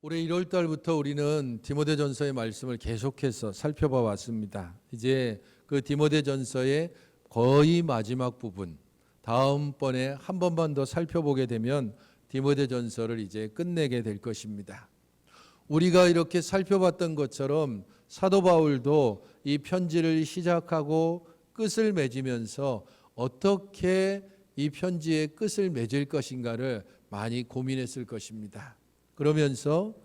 올해 1월 달부터 우리는 디모데전서의 말씀을 계속해서 살펴봐 왔습니다. 이제 그 디모데전서의 거의 마지막 부분, 다음번에 한 번만 더 살펴보게 되면 디모데전서를 이제 끝내게 될 것입니다. 우리가 이렇게 살펴봤던 것처럼 사도 바울도 이 편지를 시작하고 끝을 맺으면서 어떻게 이 편지의 끝을 맺을 것인가를 많이 고민했을 것입니다. 그러면서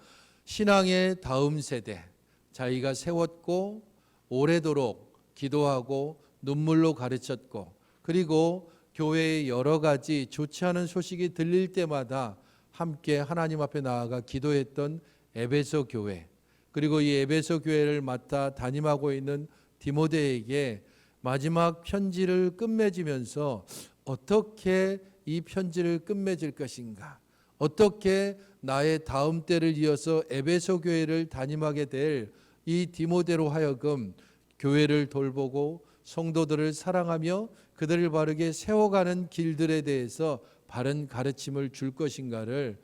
신앙의 다음 세대, 자기가 세웠고 오래도록 기도하고 눈물로 가르쳤고, 그리고 교회의 여러 가지 좋지 않은 소식이 들릴 때마다 함께 하나님 앞에 나아가 기도했던 에베소 교회, 그리고 이 에베소 교회를 맡아 담임하고 있는 디모데에게 마지막 편지를 끝맺으면서 어떻게 이 편지를 끝맺을 것인가, 어떻게 나의 다음 때를 이어서 에베소 교회를 담임하게 될 이 디모데로 하여금 교회를 돌보고 성도들을 사랑하며 그들을 바르게 세워가는 길들에 대해서 바른 가르침을 줄 것인가를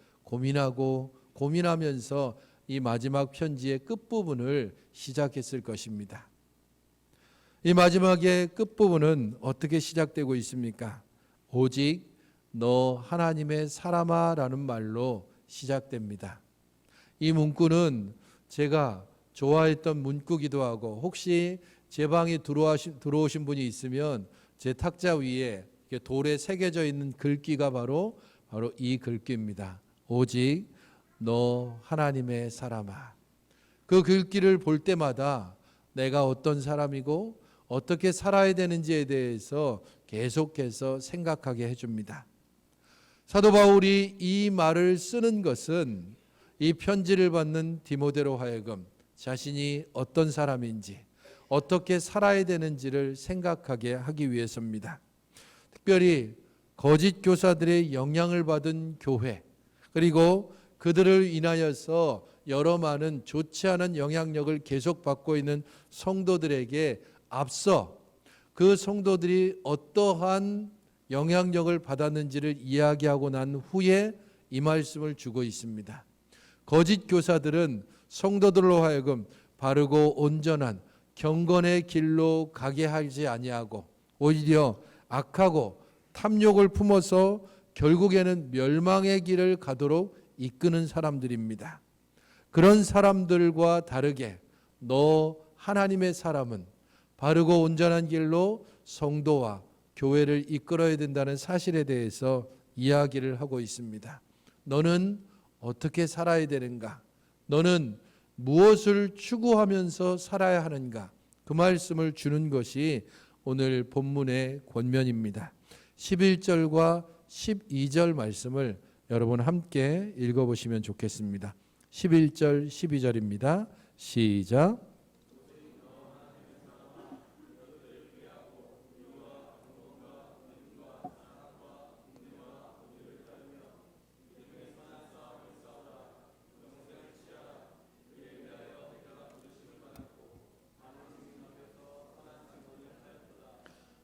고민하면서 이 마지막 편지의 끝부분을 시작했을 것입니다. 이 마지막의 끝부분은 어떻게 시작되고 있습니까? 오직 너 하나님의 사람아 라는 말로 시작됩니다. 이 문구는 제가 좋아했던 문구기도 하고, 혹시 제 방에 들어오신 분이 있으면 제 탁자 위에 돌에 새겨져 있는 글귀가 바로 이 글귀입니다. 오직 너 하나님의 사람아. 그 글귀를 볼 때마다 내가 어떤 사람이고 어떻게 살아야 되는지에 대해서 계속해서 생각하게 해줍니다. 사도 바울이 이 말을 쓰는 것은 이 편지를 받는 디모데로 하여금 자신이 어떤 사람인지, 어떻게 살아야 되는지를 생각하게 하기 위해서입니다. 특별히 거짓 교사들의 영향을 받은 교회, 그리고 그들을 인하여서 여러 많은 좋지 않은 영향력을 계속 받고 있는 성도들에게 앞서 그 성도들이 어떠한 영향력을 받았는지를 이야기하고 난 후에 이 말씀을 주고 있습니다. 거짓 교사들은 성도들로 하여금 바르고 온전한 경건의 길로 가게 하지 아니하고 오히려 악하고 탐욕을 품어서 결국에는 멸망의 길을 가도록 이끄는 사람들입니다. 그런 사람들과 다르게 너 하나님의 사람은 바르고 온전한 길로 성도와 교회를 이끌어야 된다는 사실에 대해서 이야기를 하고 있습니다. 너는 어떻게 살아야 되는가? 너는 무엇을 추구하면서 살아야 하는가? 그 말씀을 주는 것이 오늘 본문의 권면입니다. 11절과 12절 말씀을 여러분 함께 읽어보시면 좋겠습니다. 11절, 12절입니다. 시작.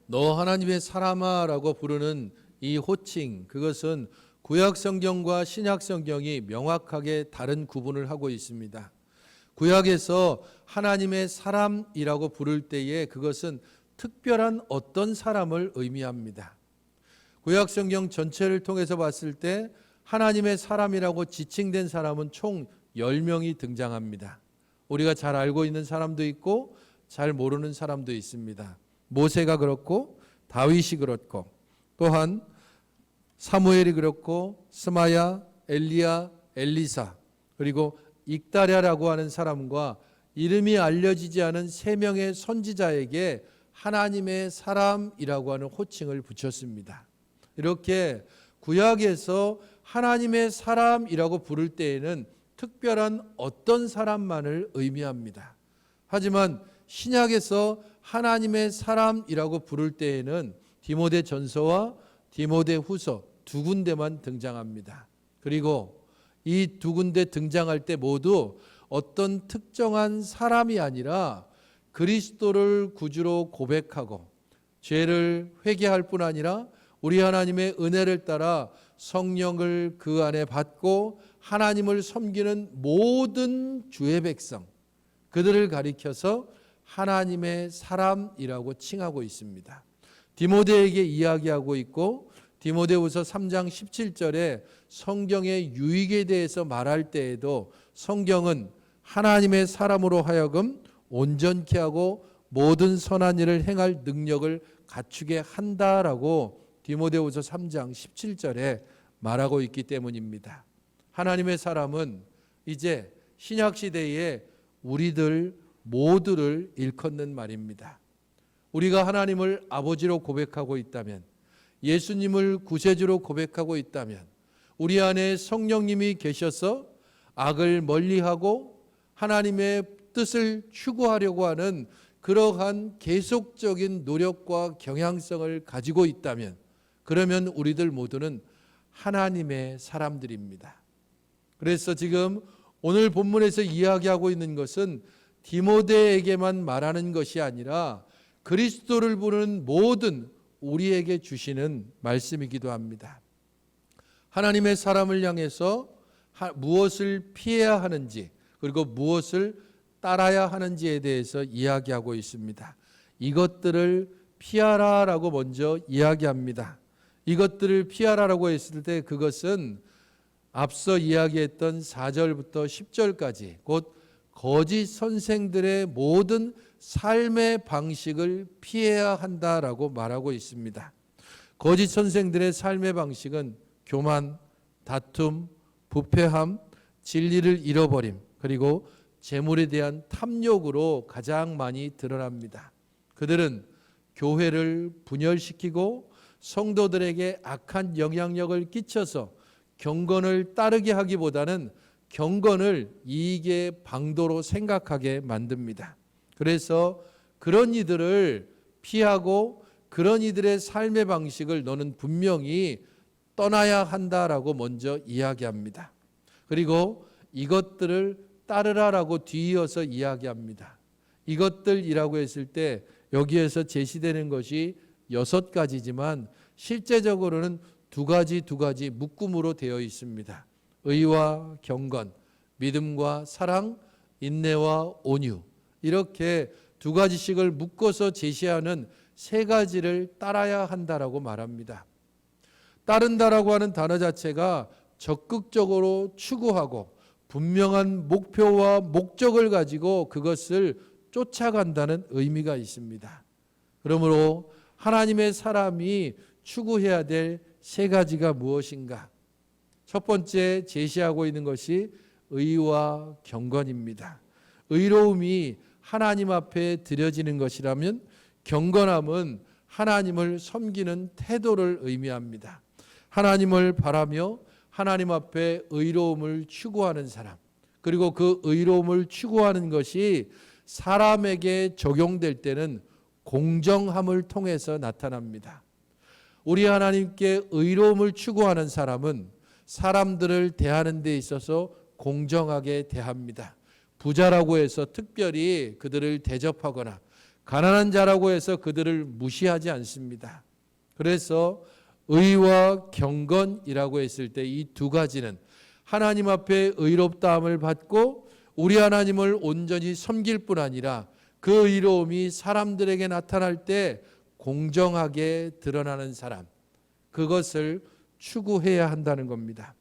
너 하나님의 사람아 라고 부르는 이 호칭, 그것은 구약 성경과 신약 성경이 명확하게 다른 구분을 하고 있습니다. 구약에서 하나님의 사람이라고 부를 때에 그것은 특별한 어떤 사람을 의미합니다. 구약 성경 전체를 통해서 봤을 때 하나님의 사람이라고 지칭된 사람은 총 10명이 등장합니다. 우리가 잘 알고 있는 사람도 있고 잘 모르는 사람도 있습니다. 모세가 그렇고 다윗이 그렇고, 또한 사무엘이 그렇고 스마야, 엘리야, 엘리사, 그리고 익다랴라고 하는 사람과 이름이 알려지지 않은 3명의 선지자에게 하나님의 사람이라고 하는 호칭을 붙였습니다. 이렇게 구약에서 하나님의 사람이라고 부를 때에는 특별한 어떤 사람만을 의미합니다. 하지만 신약에서 하나님의 사람이라고 부를 때에는 디모데 전서와 디모데 후서 2군데만 등장합니다. 그리고 이 2군데 등장할 때 모두 어떤 특정한 사람이 아니라 그리스도를 구주로 고백하고 죄를 회개할 뿐 아니라 우리 하나님의 은혜를 따라 성령을 그 안에 받고 하나님을 섬기는 모든 주의 백성, 그들을 가리켜서 하나님의 사람이라고 칭하고 있습니다. 디모데에게 이야기하고 있고, 디모데후서 3장 17절에 성경의 유익에 대해서 말할 때에도 성경은 하나님의 사람으로 하여금 온전케 하고 모든 선한 일을 행할 능력을 갖추게 한다라고 디모데후서 3장 17절에 말하고 있기 때문입니다. 하나님의 사람은 이제 신약 시대에 우리들 모두를 일컫는 말입니다. 우리가 하나님을 아버지로 고백하고 있다면, 예수님을 구세주로 고백하고 있다면, 우리 안에 성령님이 계셔서 악을 멀리하고 하나님의 뜻을 추구하려고 하는 그러한 계속적인 노력과 경향성을 가지고 있다면, 그러면 우리들 모두는 하나님의 사람들입니다. 그래서 지금 오늘 본문에서 이야기하고 있는 것은 디모데에게만 말하는 것이 아니라 그리스도를 부르는 모든 우리에게 주시는 말씀이기도 합니다. 하나님의 사람을 향해서 무엇을 피해야 하는지, 그리고 무엇을 따라야 하는지에 대해서 이야기하고 있습니다. 이것들을 피하라라고 먼저 이야기합니다. 이것들을 피하라라고 했을 때 그것은 앞서 이야기했던 4절부터 10절까지 곧 거짓 선생들의 모든 삶의 방식을 피해야 한다라고 말하고 있습니다. 거짓 선생들의 삶의 방식은 교만, 다툼, 부패함, 진리를 잃어버림, 그리고 재물에 대한 탐욕으로 가장 많이 드러납니다. 그들은 교회를 분열시키고 성도들에게 악한 영향력을 끼쳐서 경건을 따르게 하기보다는 경건을 이익의 방도로 생각하게 만듭니다. 그래서 그런 이들을 피하고 그런 이들의 삶의 방식을 너는 분명히 떠나야 한다라고 먼저 이야기합니다. 그리고 이것들을 따르라라고 뒤이어서 이야기합니다. 이것들이라고 했을 때 여기에서 제시되는 것이 6가지지만 실제적으로는 두 가지 묶음으로 되어 있습니다. 의와 경건, 믿음과 사랑, 인내와 온유, 이렇게 2가지씩을 묶어서 제시하는 3가지를 따라야 한다라고 말합니다. 따른다라고 하는 단어 자체가 적극적으로 추구하고 분명한 목표와 목적을 가지고 그것을 쫓아간다는 의미가 있습니다. 그러므로 하나님의 사람이 추구해야 될 3가지가 무엇인가? 첫 번째 제시하고 있는 것이 의와 경건입니다. 의로움이 하나님 앞에 드려지는 것이라면 경건함은 하나님을 섬기는 태도를 의미합니다. 하나님을 바라며 하나님 앞에 의로움을 추구하는 사람, 그리고 그 의로움을 추구하는 것이 사람에게 적용될 때는 공정함을 통해서 나타납니다. 우리 하나님께 의로움을 추구하는 사람은 사람들을 대하는 데 있어서 공정하게 대합니다. 부자라고 해서 특별히 그들을 대접하거나 가난한 자라고 해서 그들을 무시하지 않습니다. 그래서 의와 경건이라고 했을 때 이 2가지는 하나님 앞에 의롭다함을 받고 우리 하나님을 온전히 섬길 뿐 아니라 그 의로움이 사람들에게 나타날 때 공정하게 드러나는 사람, 그것을 추구해야 한다는 겁니다.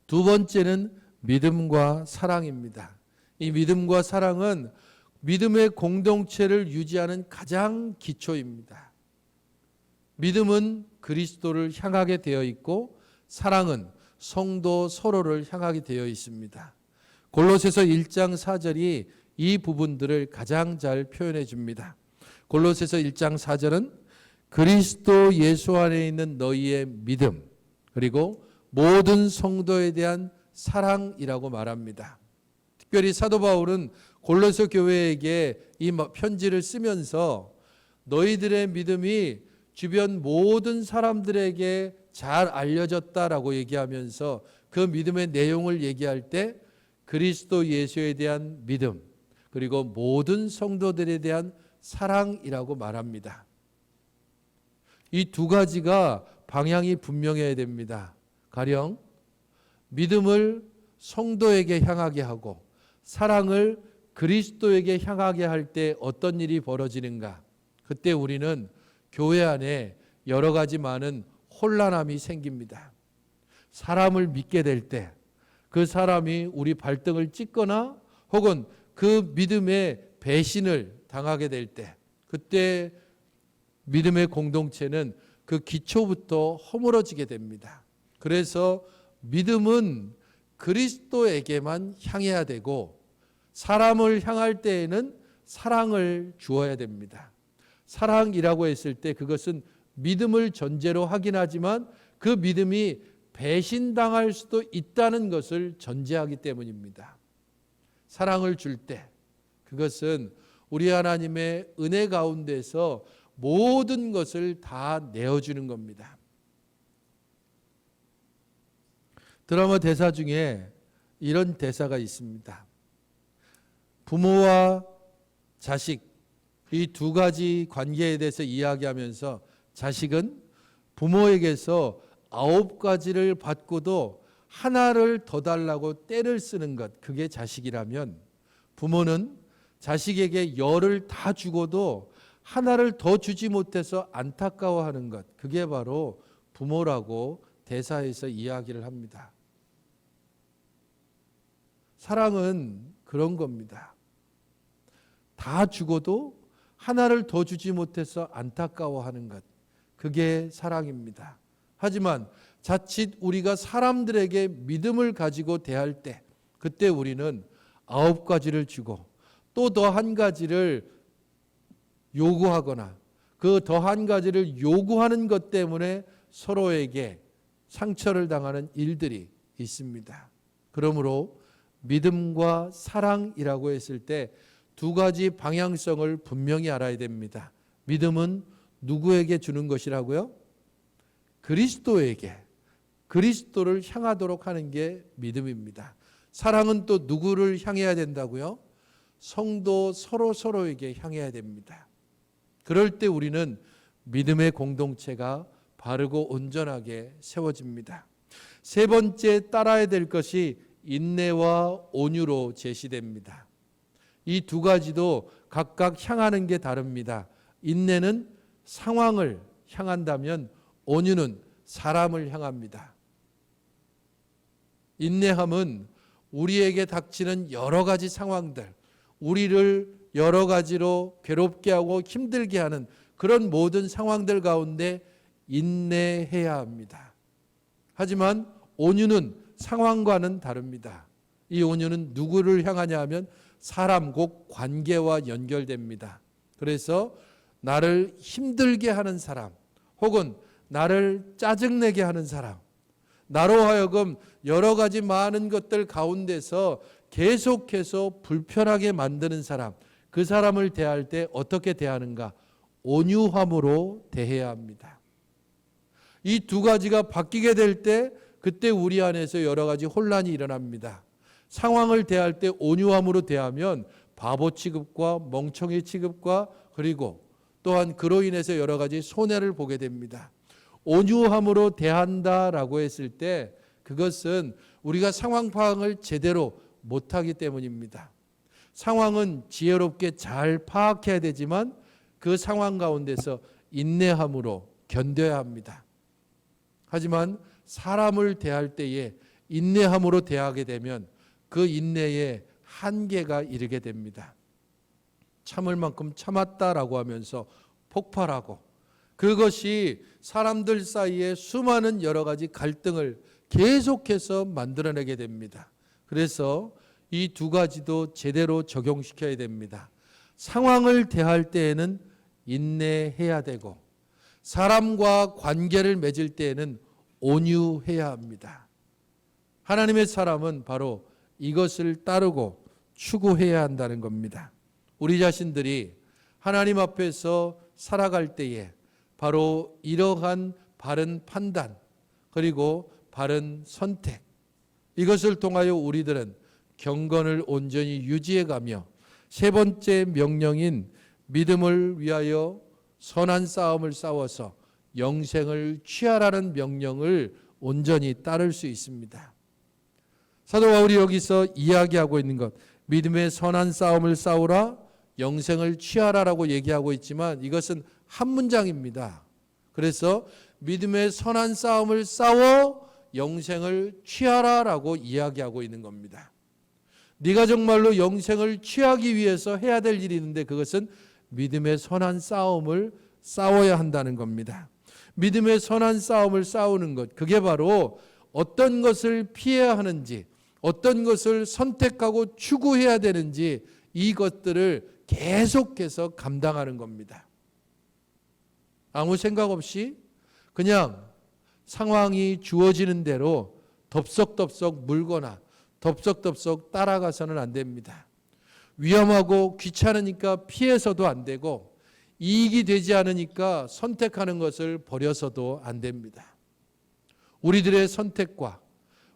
2번째는 믿음과 사랑입니다. 이 믿음과 사랑은 믿음의 공동체를 유지하는 가장 기초입니다. 믿음은 그리스도를 향하게 되어 있고 사랑은 성도 서로를 향하게 되어 있습니다. 골로새서 1장 4절이 이 부분들을 가장 잘 표현해 줍니다. 골로새서 1장 4절은 그리스도 예수 안에 있는 너희의 믿음, 그리고 모든 성도에 대한 사랑이라고 말합니다. 특별히 사도 바울은 골로새 교회에게 이 편지를 쓰면서 너희들의 믿음이 주변 모든 사람들에게 잘 알려졌다라고 얘기하면서 그 믿음의 내용을 얘기할 때 그리스도 예수에 대한 믿음, 그리고 모든 성도들에 대한 사랑이라고 말합니다. 이 2가지가 방향이 분명해야 됩니다. 가령 믿음을 성도에게 향하게 하고 사랑을 그리스도에게 향하게 할 때 어떤 일이 벌어지는가? 그때 우리는 교회 안에 여러 가지 많은 혼란함이 생깁니다. 사람을 믿게 될 때 그 사람이 우리 발등을 찍거나 혹은 그 믿음의 배신을 당하게 될 때 그때 믿음의 공동체는 그 기초부터 허물어지게 됩니다. 그래서 믿음은 그리스도에게만 향해야 되고 사람을 향할 때에는 사랑을 주어야 됩니다. 사랑이라고 했을 때 그것은 믿음을 전제로 하긴 하지만 그 믿음이 배신당할 수도 있다는 것을 전제하기 때문입니다. 사랑을 줄 때 그것은 우리 하나님의 은혜 가운데서 모든 것을 다 내어주는 겁니다. 드라마 대사 중에 이런 대사가 있습니다. 부모와 자식 이 두 가지 관계에 대해서 이야기하면서 자식은 부모에게서 9가지를 받고도 하나를 더 달라고 떼를 쓰는 것, 그게 자식이라면 부모는 자식에게 10을 다 주고도 하나를 더 주지 못해서 안타까워하는 것, 그게 바로 부모라고 대사에서 이야기를 합니다. 사랑은 그런 겁니다. 다 주고도 하나를 더 주지 못해서 안타까워하는 것, 그게 사랑입니다. 하지만 자칫 우리가 사람들에게 믿음을 가지고 대할 때 그때 우리는 9가지를 주고 또 더 한 가지를 요구하거나 그 더 한 가지를 요구하는 것 때문에 서로에게 상처를 당하는 일들이 있습니다. 그러므로 믿음과 사랑이라고 했을 때 두 가지 방향성을 분명히 알아야 됩니다. 믿음은 누구에게 주는 것이라고요? 그리스도에게, 그리스도를 향하도록 하는 게 믿음입니다. 사랑은 또 누구를 향해야 된다고요? 성도 서로에게 향해야 됩니다. 그럴 때 우리는 믿음의 공동체가 바르고 온전하게 세워집니다. 세 번째 따라야 될 것이 인내와 온유로 제시됩니다. 이 두 가지도 각각 향하는 게 다릅니다. 인내는 상황을 향한다면 온유는 사람을 향합니다. 인내함은 우리에게 닥치는 여러 가지 상황들, 우리를 여러 가지로 괴롭게 하고 힘들게 하는 그런 모든 상황들 가운데 인내해야 합니다. 하지만 온유는 상황과는 다릅니다. 이 온유는 누구를 향하냐 하면 사람, 곧 관계와 연결됩니다. 그래서 나를 힘들게 하는 사람 혹은 나를 짜증내게 하는 사람, 나로 하여금 여러 가지 많은 것들 가운데서 계속해서 불편하게 만드는 사람, 그 사람을 대할 때 어떻게 대하는가? 온유함으로 대해야 합니다. 이 두 가지가 바뀌게 될 때 그때 우리 안에서 여러 가지 혼란이 일어납니다. 상황을 대할 때 온유함으로 대하면 바보 취급과 멍청이 취급과 그리고 또한 그로 인해서 여러 가지 손해를 보게 됩니다. 온유함으로 대한다라고 했을 때 그것은 우리가 상황 파악을 제대로 못하기 때문입니다. 상황은 지혜롭게 잘 파악해야 되지만 그 상황 가운데서 인내함으로 견뎌야 합니다. 하지만 사람을 대할 때에 인내함으로 대하게 되면 그 인내에 한계가 이르게 됩니다. 참을 만큼 참았다라고 하면서 폭발하고 그것이 사람들 사이에 수많은 여러 가지 갈등을 계속해서 만들어내게 됩니다. 그래서 이 두 가지도 제대로 적용시켜야 됩니다. 상황을 대할 때에는 인내해야 되고 사람과 관계를 맺을 때에는 온유해야 합니다. 하나님의 사람은 바로 이것을 따르고 추구해야 한다는 겁니다. 우리 자신들이 하나님 앞에서 살아갈 때에 바로 이러한 바른 판단 그리고 바른 선택, 이것을 통하여 우리들은 경건을 온전히 유지해가며 세 번째 명령인 믿음을 위하여 선한 싸움을 싸워서 영생을 취하라는 명령을 온전히 따를 수 있습니다. 사도 바울이 여기서 이야기하고 있는 것, 믿음의 선한 싸움을 싸우라, 영생을 취하라라고 얘기하고 있지만 이것은 한 문장입니다. 그래서 믿음의 선한 싸움을 싸워 영생을 취하라라고 이야기하고 있는 겁니다. 네가 정말로 영생을 취하기 위해서 해야 될 일이 있는데 그것은 믿음의 선한 싸움을 싸워야 한다는 겁니다. 믿음의 선한 싸움을 싸우는 것, 그게 바로 어떤 것을 피해야 하는지, 어떤 것을 선택하고 추구해야 되는지 이것들을 계속해서 감당하는 겁니다. 아무 생각 없이 그냥 상황이 주어지는 대로 덥석덥석 물거나 덥석덥석 따라가서는 안 됩니다. 위험하고 귀찮으니까 피해서도 안 되고 이익이 되지 않으니까 선택하는 것을 버려서도 안 됩니다. 우리들의 선택과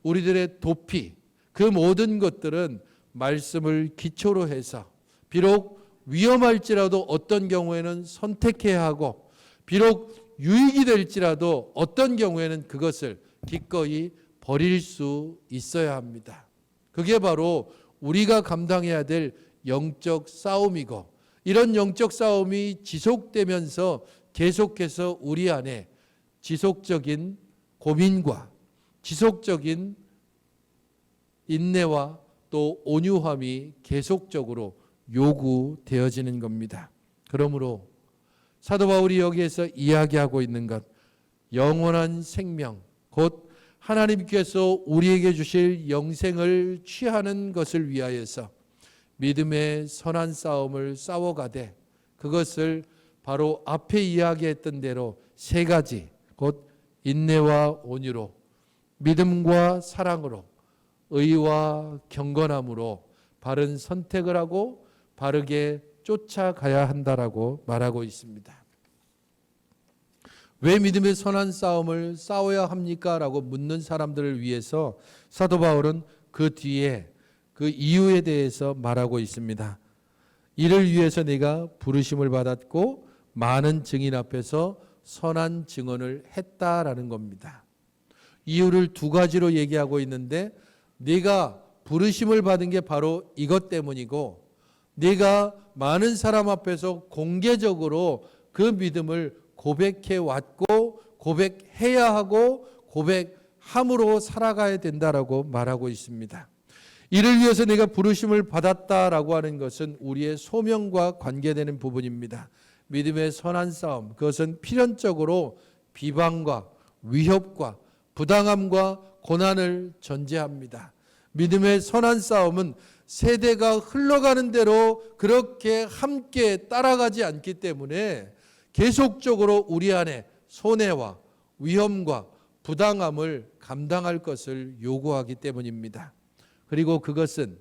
우리들의 도피, 그 모든 것들은 말씀을 기초로 해서 비록 위험할지라도 어떤 경우에는 선택해야 하고 비록 유익이 될지라도 어떤 경우에는 그것을 기꺼이 버릴 수 있어야 합니다. 그게 바로 우리가 감당해야 될 영적 싸움이고 이런 영적 싸움이 지속되면서 계속해서 우리 안에 지속적인 고민과 지속적인 인내와 또 온유함이 계속적으로 요구되어지는 겁니다. 그러므로 사도 바울이 여기에서 이야기하고 있는 것, 영원한 생명, 곧 하나님께서 우리에게 주실 영생을 취하는 것을 위하여서 믿음의 선한 싸움을 싸워가되 그것을 바로 앞에 이야기했던 대로 세 가지, 곧 인내와 온유로, 믿음과 사랑으로, 의와 경건함으로 바른 선택을 하고 바르게 쫓아가야 한다라고 말하고 있습니다. 왜 믿음의 선한 싸움을 싸워야 합니까? 라고 묻는 사람들을 위해서 사도 바울은 그 뒤에 그 이유에 대해서 말하고 있습니다. 이를 위해서 내가 부르심을 받았고 많은 증인 앞에서 선한 증언을 했다라는 겁니다. 이유를 두 가지로 얘기하고 있는데 네가 부르심을 받은 게 바로 이것 때문이고 네가 많은 사람 앞에서 공개적으로 그 믿음을 고백해 왔고 고백해야 하고 고백함으로 살아가야 된다라고 말하고 있습니다. 이를 위해서 내가 부르심을 받았다라고 하는 것은 우리의 소명과 관계되는 부분입니다. 믿음의 선한 싸움, 그것은 필연적으로 비방과 위협과 부당함과 고난을 전제합니다. 믿음의 선한 싸움은 세대가 흘러가는 대로 그렇게 함께 따라가지 않기 때문에 계속적으로 우리 안에 손해와 위험과 부당함을 감당할 것을 요구하기 때문입니다. 그리고 그것은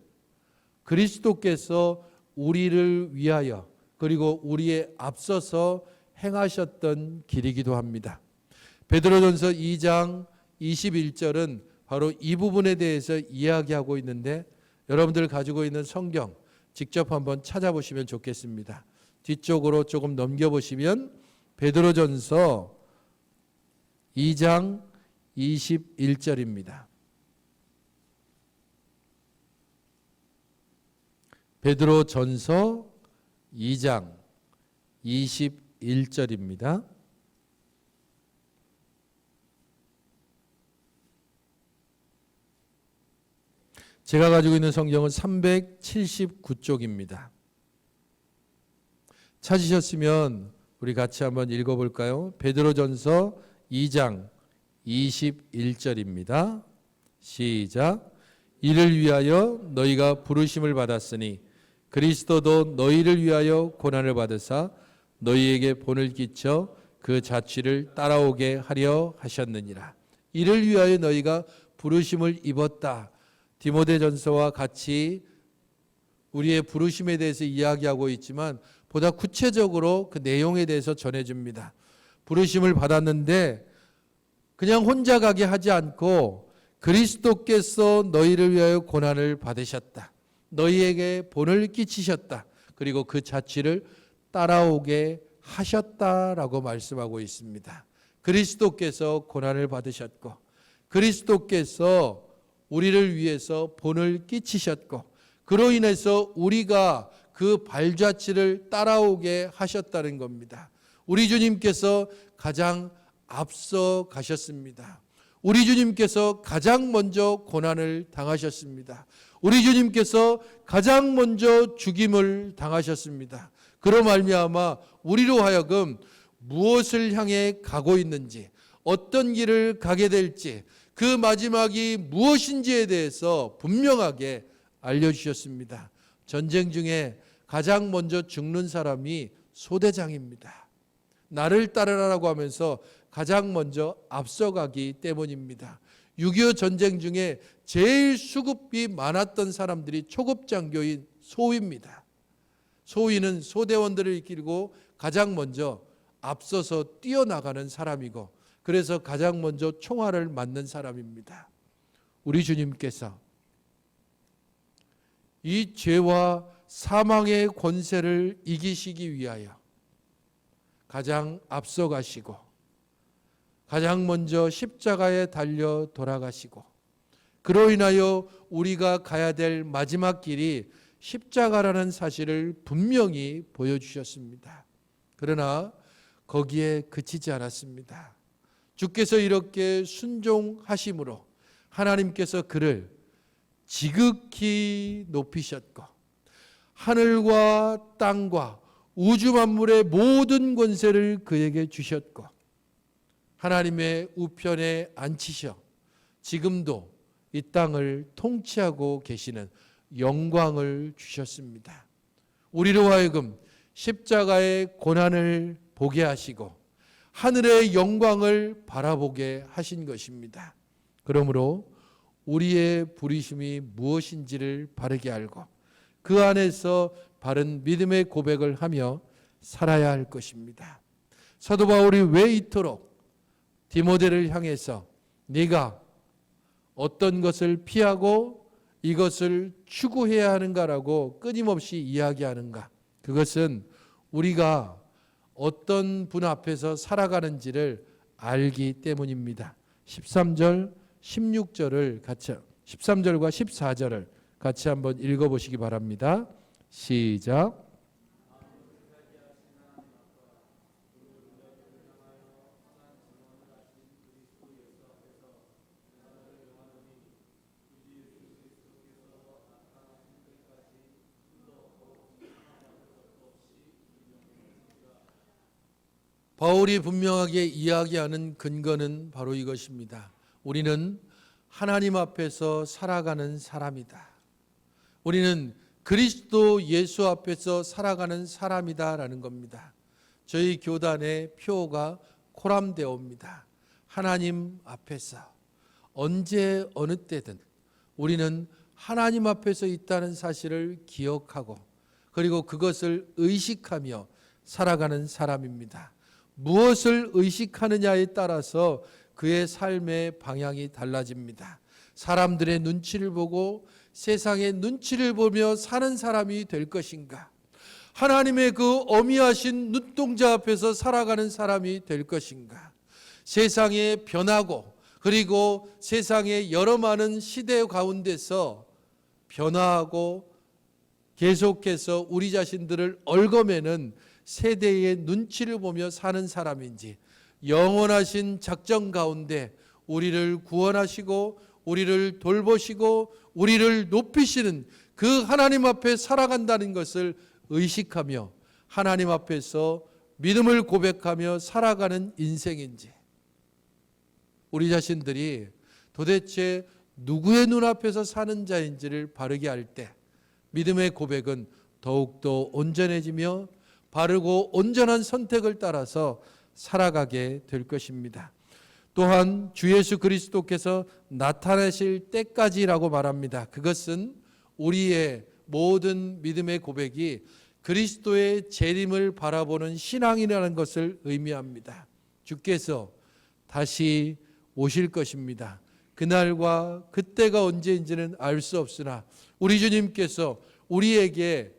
그리스도께서 우리를 위하여 그리고 우리에 앞서서 행하셨던 길이기도 합니다. 베드로전서 2장 21절은 바로 이 부분에 대해서 이야기하고 있는데 여러분들 가지고 있는 성경 직접 한번 찾아보시면 좋겠습니다. 뒤쪽으로 조금 넘겨보시면 베드로전서 2장 21절입니다. 베드로전서 2장 21절입니다. 제가 가지고 있는 성경은 379쪽입니다. 찾으셨으면 우리 같이 한번 읽어볼까요? 베드로전서 2장 21절입니다. 시작. 이를 위하여 너희가 부르심을 받았으니 그리스도도 너희를 위하여 고난을 받으사 너희에게 본을 끼쳐 그 자취를 따라오게 하려 하셨느니라. 이를 위하여 너희가 부르심을 입었다. 디모데전서와 같이 우리의 부르심에 대해서 이야기하고 있지만 보다 구체적으로 그 내용에 대해서 전해줍니다. 부르심을 받았는데 그냥 혼자 가게 하지 않고 그리스도께서 너희를 위하여 고난을 받으셨다. 너희에게 본을 끼치셨다. 그리고 그 자취를 따라오게 하셨다라고 말씀하고 있습니다. 그리스도께서 고난을 받으셨고 그리스도께서 우리를 위해서 본을 끼치셨고 그로 인해서 우리가 그 발자취를 따라오게 하셨다는 겁니다. 우리 주님께서 가장 앞서 가셨습니다. 우리 주님께서 가장 먼저 고난을 당하셨습니다. 우리 주님께서 가장 먼저 죽임을 당하셨습니다. 그로 말미암아 우리로 하여금 무엇을 향해 가고 있는지, 어떤 길을 가게 될지, 그 마지막이 무엇인지에 대해서 분명하게 알려주셨습니다. 전쟁 중에 가장 먼저 죽는 사람이 소대장입니다. 나를 따르라고 하면서 가장 먼저 앞서가기 때문입니다. 6.25 전쟁 중에 제일 수급이 많았던 사람들이 초급장교인 소위입니다. 소위는 소대원들을 이끌고 가장 먼저 앞서서 뛰어나가는 사람이고 그래서 가장 먼저 총알을 맞는 사람입니다. 우리 주님께서 이 죄와 사망의 권세를 이기시기 위하여 가장 앞서 가시고 가장 먼저 십자가에 달려 돌아가시고 그로 인하여 우리가 가야 될 마지막 길이 십자가라는 사실을 분명히 보여주셨습니다. 그러나 거기에 그치지 않았습니다. 주께서 이렇게 순종하심으로 하나님께서 그를 지극히 높이셨고 하늘과 땅과 우주 만물의 모든 권세를 그에게 주셨고 하나님의 우편에 앉히셔 지금도 이 땅을 통치하고 계시는 영광을 주셨습니다. 우리로 하여금 십자가의 고난을 보게 하시고 하늘의 영광을 바라보게 하신 것입니다. 그러므로 우리의 부르심이 무엇인지를 바르게 알고 그 안에서 바른 믿음의 고백을 하며 살아야 할 것입니다. 사도 바울이 왜 이토록 디모데를 향해서 네가 어떤 것을 피하고 이것을 추구해야 하는가라고 끊임없이 이야기하는가? 그것은 우리가 어떤 분 앞에서 살아가는지를 알기 때문입니다. 13절, 16절을 같이 13절과 14절을 같이 한번 읽어보시기 바랍니다. 시작. 바울이 분명하게 이야기하는 근거는 바로 이것입니다. 우리는 하나님 앞에서 살아가는 사람이다. 우리는 그리스도 예수 앞에서 살아가는 사람이다라는 겁니다. 저희 교단의 표어가 코람데오입니다. 하나님 앞에서 언제 어느 때든 우리는 하나님 앞에서 있다는 사실을 기억하고 그리고 그것을 의식하며 살아가는 사람입니다. 무엇을 의식하느냐에 따라서 그의 삶의 방향이 달라집니다. 사람들의 눈치를 보고 세상의 눈치를 보며 사는 사람이 될 것인가? 하나님의 그 어미하신 눈동자 앞에서 살아가는 사람이 될 것인가? 세상에 변하고 그리고 세상의 여러 많은 시대 가운데서 변화하고 계속해서 우리 자신들을 얽어매는 세대의 눈치를 보며 사는 사람인지 영원하신 작정 가운데 우리를 구원하시고 우리를 돌보시고 우리를 높이시는 그 하나님 앞에 살아간다는 것을 의식하며 하나님 앞에서 믿음을 고백하며 살아가는 인생인지 우리 자신들이 도대체 누구의 눈앞에서 사는 자인지를 바르게 할 때 믿음의 고백은 더욱더 온전해지며 바르고 온전한 선택을 따라서 살아가게 될 것입니다. 또한 주 예수 그리스도께서 나타나실 때까지라고 말합니다. 그것은 우리의 모든 믿음의 고백이 그리스도의 재림을 바라보는 신앙이라는 것을 의미합니다. 주께서 다시 오실 것입니다. 그날과 그때가 언제인지는 알 수 없으나 우리 주님께서 우리에게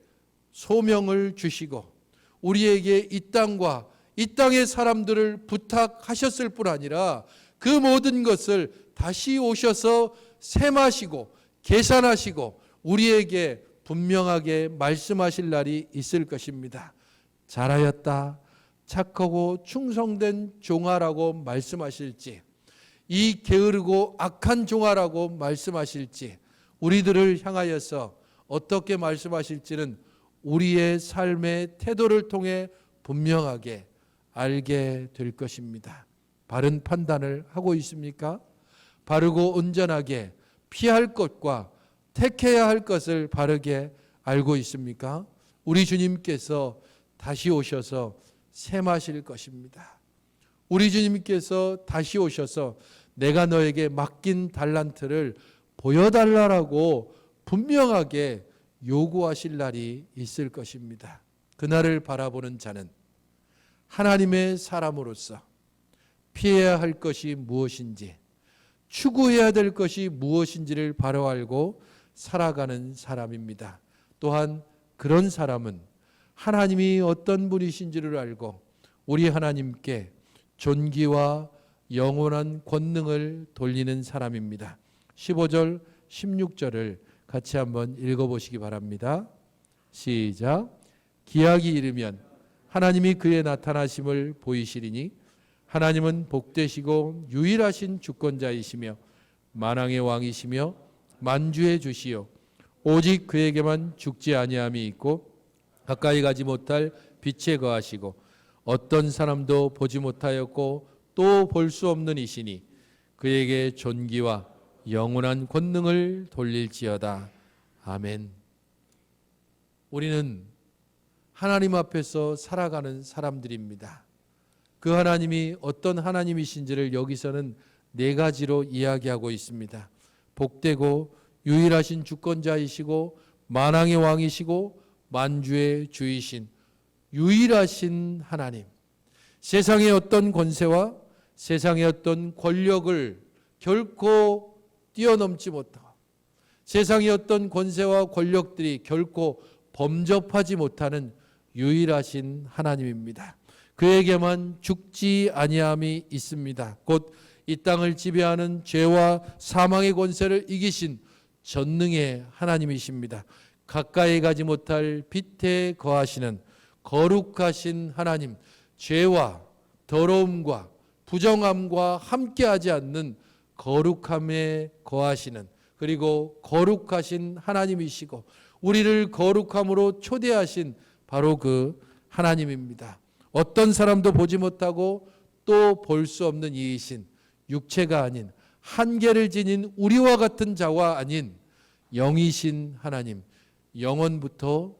소명을 주시고 우리에게 이 땅과 이 땅의 사람들을 부탁하셨을 뿐 아니라 그 모든 것을 다시 오셔서 셈하시고 계산하시고 우리에게 분명하게 말씀하실 날이 있을 것입니다. 잘하였다, 착하고 충성된 종아라고 말씀하실지, 이 게으르고 악한 종아라고 말씀하실지, 우리들을 향하여서 어떻게 말씀하실지는 우리의 삶의 태도를 통해 분명하게 알게 될 것입니다. 바른 판단을 하고 있습니까? 바르고 온전하게 피할 것과 택해야 할 것을 바르게 알고 있습니까? 우리 주님께서 다시 오셔서 셈하실 것입니다. 우리 주님께서 다시 오셔서 내가 너에게 맡긴 달란트를 보여달라고 분명하게 요구하실 날이 있을 것입니다. 그날을 바라보는 자는 하나님의 사람으로서 피해야 할 것이 무엇인지, 추구해야 될 것이 무엇인지를 바로 알고 살아가는 사람입니다. 또한 그런 사람은 하나님이 어떤 분이신지를 알고 우리 하나님께 존귀와 영원한 권능을 돌리는 사람입니다. 15절, 16절을 같이 한번 읽어보시기 바랍니다. 시작. 기약이 이르면 하나님이 그의 나타나심을 보이시리니 하나님은 복되시고 유일하신 주권자이시며 만왕의 왕이시며 만주의 주시요 오직 그에게만 죽지 아니함이 있고 가까이 가지 못할 빛에 거하시고 어떤 사람도 보지 못하였고 또 볼 수 없는 이시니 그에게 존귀와 영원한 권능을 돌릴지어다. 아멘. 우리는 하나님 앞에서 살아가는 사람들입니다. 그 하나님이 어떤 하나님이신지를 여기서는 네 가지로 이야기하고 있습니다. 복되고 유일하신 주권자이시고 만왕의 왕이시고 만주의 주이신 유일하신 하나님. 세상의 어떤 권세와 세상의 어떤 권력을 결코 뛰어넘지 못하고 세상의 어떤 권세와 권력들이 결코 범접하지 못하는 유일하신 하나님입니다. 그에게만 죽지 아니함이 있습니다. 곧 이 땅을 지배하는 죄와 사망의 권세를 이기신 전능의 하나님이십니다. 가까이 가지 못할 빛에 거하시는 거룩하신 하나님, 죄와 더러움과 부정함과 함께하지 않는 거룩함에 거하시는, 그리고 거룩하신 하나님이시고 우리를 거룩함으로 초대하신 바로 그 하나님입니다. 어떤 사람도 보지 못하고 또 볼 수 없는 이이신, 육체가 아닌 한계를 지닌 우리와 같은 자와 아닌 영이신 하나님, 영원부터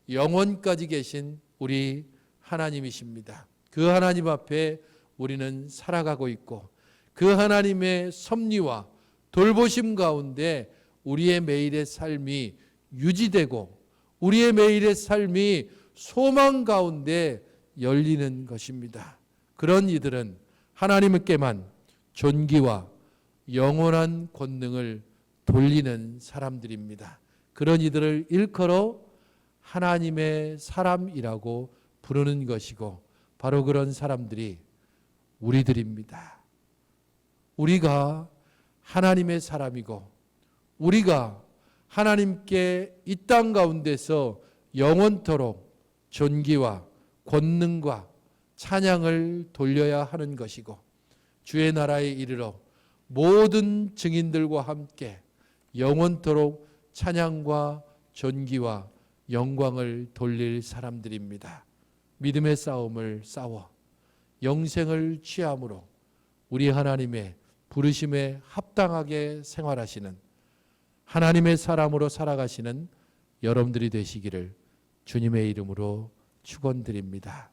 영원까지 계신 우리 하나님이십니다. 그 하나님 앞에 우리는 살아가고 있고 그 하나님의 섭리와 돌보심 가운데 우리의 매일의 삶이 유지되고 우리의 매일의 삶이 소망 가운데 열리는 것입니다. 그런 이들은 하나님께만 존귀와 영원한 권능을 돌리는 사람들입니다. 그런 이들을 일컬어 하나님의 사람이라고 부르는 것이고 바로 그런 사람들이 우리들입니다. 우리가 하나님의 사람이고 우리가 하나님께 이 땅 가운데서 영원토록 존귀와 권능과 찬양을 돌려야 하는 것이고 주의 나라에 이르러 모든 증인들과 함께 영원토록 찬양과 존귀와 영광을 돌릴 사람들입니다. 믿음의 싸움을 싸워 영생을 취함으로 우리 하나님의 부르심에 합당하게 생활하시는 하나님의 사람으로 살아가시는 여러분들이 되시기를 주님의 이름으로 축원드립니다.